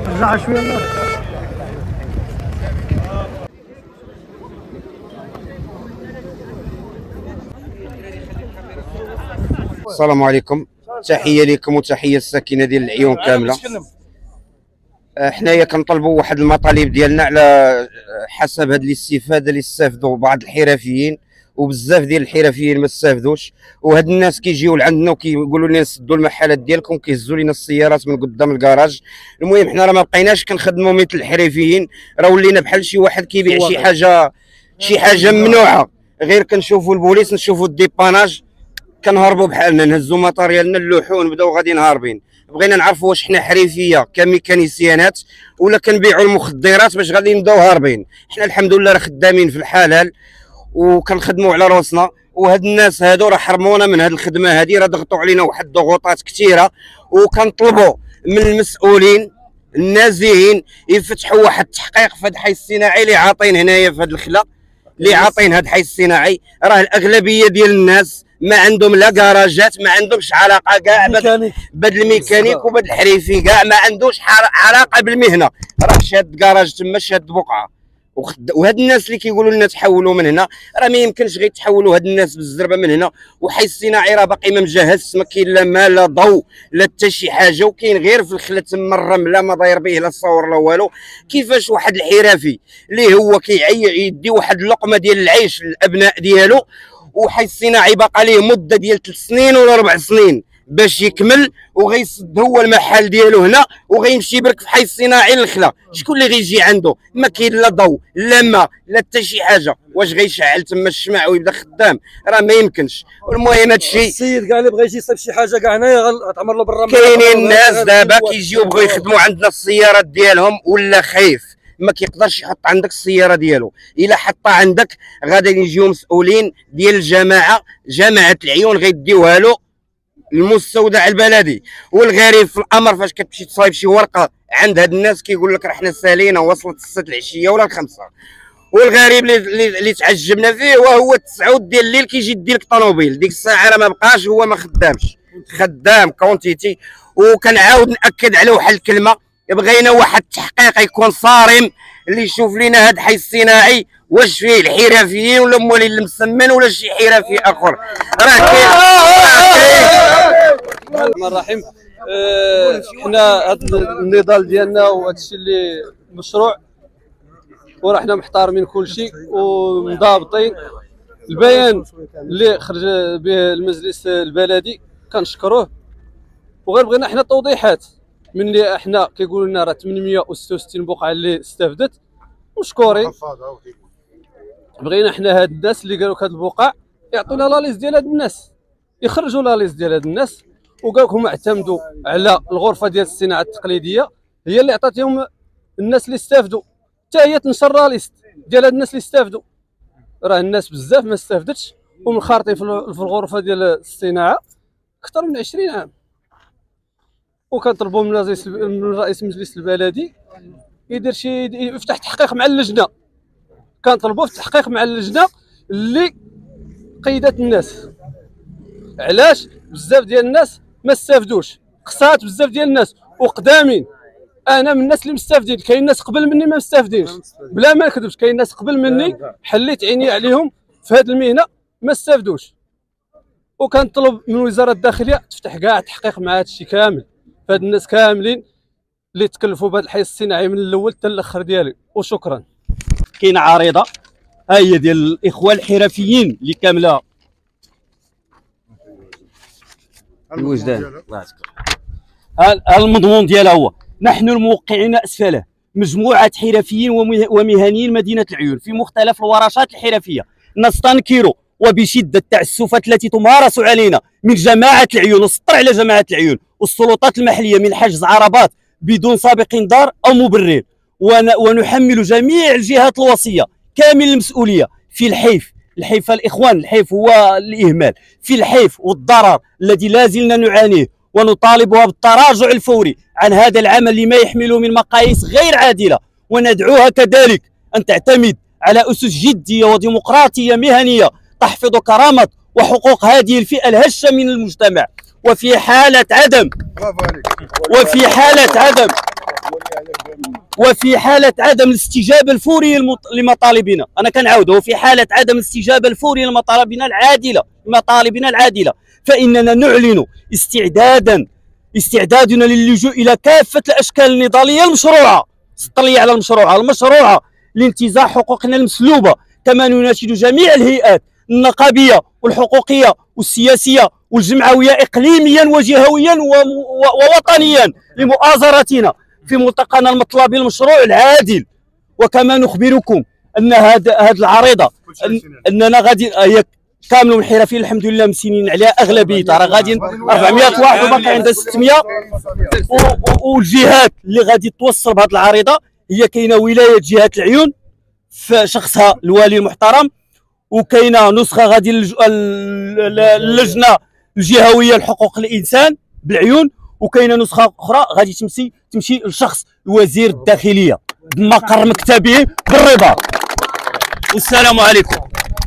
رجع شويه. السلام عليكم، تحيه لكم وتحيه الساكنه ديال العيون كامله. حنايا كنطلبوا واحد المطالب ديالنا على حسب هاد الاستفاده اللي استافدوا بعض الحرفيين، وبزاف ديال الحرفيين ما استافدوش. وهاد الناس كيجيو لعندنا وكيقولوا لنا سدوا المحلات ديالكم، كيهزوا لنا السيارات من قدام الكراج. المهم حنا راه ما بقيناش كنخدموا مثل الحرفيين، راه ولينا بحال شي واحد كيبيع شي حاجه ممنوعه. غير كنشوفوا البوليس، نشوفوا الديباناج، كنهربوا بحالنا، نهزوا ماتريالنا نلوحوا ونبداو غاديين هاربين. بغينا نعرفوا واش حنا حرفيه كميكانيسيانات ولا كنبيعوا المخدرات باش غادي نبداو هاربين. حنا الحمد لله راه خدامين في الحلال وكنخدموا على روسنا، وهاد الناس هادو راه حرمونا من هاد الخدمه هادي، راه ضغطوا علينا واحد الضغوطات كثيره. وكنطلبوا من المسؤولين النازحين يفتحوا واحد التحقيق في هاد الحي الصناعي اللي عاطين هنايا في هاد الخلا، اللي عاطين هاد الحي الصناعي. راه الاغلبيه ديال الناس ما عندهم لا كراجات، ما عندهمش علاقه كاع بهاد الميكانيك وبهاد الحريفي، كاع ما عندوش علاقه بالمهنه. راه شاد كراج تما، شاد بقعه. وهاد الناس اللي كيقولوا لنا تحولوا من هنا، راه ما يمكنش غير تحولوا هاد الناس بالزربه من هنا. وحي الصناعي راه باقي ما مجهزش، ما كاين لا ماء لا ضوء لا حتى شي حاجه، وكاين غير في الخلا تما الرمله، ما داير به لا الصور لا والو. كيفاش واحد الحرفي اللي هو يدي واحد اللقمه ديال العيش للابناء ديالو، وحي الصناعي باقا ليه مده ديال 3 سنين ولا 4 سنين باش يكمل، وغيسد هو المحل ديالو هنا وغيمشي يبرك في حي الصناعي للخلا، شكون اللي غيجي عنده؟ ما كاين لا ضوء لا ماء لا حتى شي حاجه، واش غيشعل تما الشمع ويبدا خدام؟ راه ما يمكنش. والمهم هادشي السيد كاع اللي بغى يجي يصيب شي حاجه كاع هنايا غتعمر له بالرمل. كاينين الناس دابا كيجيو بغاو يخدموا عندنا السيارات ديالهم، ولا خايف ما كيقدرش يحط عندك السياره ديالو. الا حطها عندك غادي يجيو مسؤولين ديال جماعه العيون غيديوها له المستودع البلدي. والغريب في الامر فاش كتمشي تصايب شي ورقه عند هاد الناس كيقول لك راه حنا سالينا وصلت 6 العشيه ولا 5. والغريب اللي تعجبنا فيه وهو 9 ديال الليل كيجي يدي لك طوموبيل، ديك الساعه راه ما بقاش، هو ما خدامش، خدام كونتيتي. وكنعاود ناكد على واحد الكلمه، بغينا واحد التحقيق يكون صارم اللي يشوف لنا هاد الحي الصناعي واش فيه الحرفيين ولا موالين المسمن ولا شي حرفي اخر. راه كاين الرحمن الرحيم. حنا هاد النضال ديالنا وهذا الشيء اللي مشروع، وراه حنا محترمين كل شيء ومضابطين. البيان اللي خرج به المجلس البلدي كنشكروه، وغير بغينا حنا توضيحات من اللي احنا كيقولوا لنا راه 866 بقعه اللي استفدت، مشكورين. بغينا حنا هاد الناس اللي قالوا هاد البقع يعطونا لا ليست ديال هاد الناس، يخرجوا لا ليست ديال هاد الناس. وقال لك هما اعتمدوا على الغرفه ديال الصناعه التقليديه، هي اللي عطاتهم الناس اللي استافدوا، حتى هي تنشر لا ليست ديال هاد الناس اللي استافدوا. راه الناس بزاف ما استافدتش ومنخرطين في الغرفه ديال الصناعه اكثر من 20 عام. وكنطلبوا من رئيس المجلس البلدي يدير يفتح تحقيق مع اللجنه. كنطلبوا في التحقيق مع اللجنه اللي قيدت الناس. علاش بزاف ديال الناس ما استافدوش؟ قصات بزاف ديال الناس وقدامين. انا من الناس اللي مستافدين، كاين ناس قبل مني ما مستافدينش، بلا ما نكذبش. كاين ناس قبل مني حليت عيني عليهم في هذه المهنه ما استافدوش. وكنطلب من وزاره الداخليه تفتح كاع تحقيق مع هذا الشيء كامل، فهاد الناس كاملين اللي تكلفوا بهذا الحي الصناعي من الاول حتى الاخر ديالي. وشكرا. كاينه عريضه ها هي ديال الاخوه الحرفيين اللي كامله الوجدان، الله يذكر. ها المضمون ديالها هو: نحن الموقعين اسفله مجموعه حرفيين ومهنيين مدينه العيون في مختلف الورشات الحرفيه، نستنكر وبشده التعسفات التي تمارس علينا من جماعه العيون والسطر على جماعه العيون والسلطات المحليه من حجز عربات بدون سابق انذار او مبرر. ونحمل جميع الجهات الوصيه كامل المسؤوليه في الحيف الاخوان. الحيف هو الاهمال في الحيف والضرر الذي لا زلنا نعانيه، ونطالبها بالتراجع الفوري عن هذا العمل لما يحمله من مقاييس غير عادله. وندعوها كذلك ان تعتمد على اسس جديه وديمقراطيه مهنيه تحفظ كرامه وحقوق هذه الفئة الهشة من المجتمع. وفي حالة عدم الاستجابة الفورية لمطالبنا، أنا كنعاود، وفي حالة عدم الاستجابة الفورية لمطالبنا العادلة فإننا نعلن استعدادنا للجوء إلى كافة الأشكال النضالية المشروعة لانتزاع حقوقنا المسلوبة. كما نناشد جميع الهيئات النقابية والحقوقية والسياسية والجمعوية إقليميا وجهويا ووطنيا لمؤازرتنا في ملتقانا المطلبي المشروع العادل. وكما نخبركم أن هذه العريضة أننا غادي هي كامل الحرفيين الحمد لله مسنين عليها أغلبيتها، راه غادي 400 واحد وباقي عندها 600. والجهات اللي غادي توصل بهذه العريضة هي كاينه ولاية جهة العيون في شخصها الوالي المحترم، وكاينه نسخه غادي اللجنه الجهويه لحقوق الانسان بالعيون، وكاينه نسخه اخرى غادي تمشي لشخص وزير الداخليه بمقر مكتبه بالرباط. والسلام عليكم.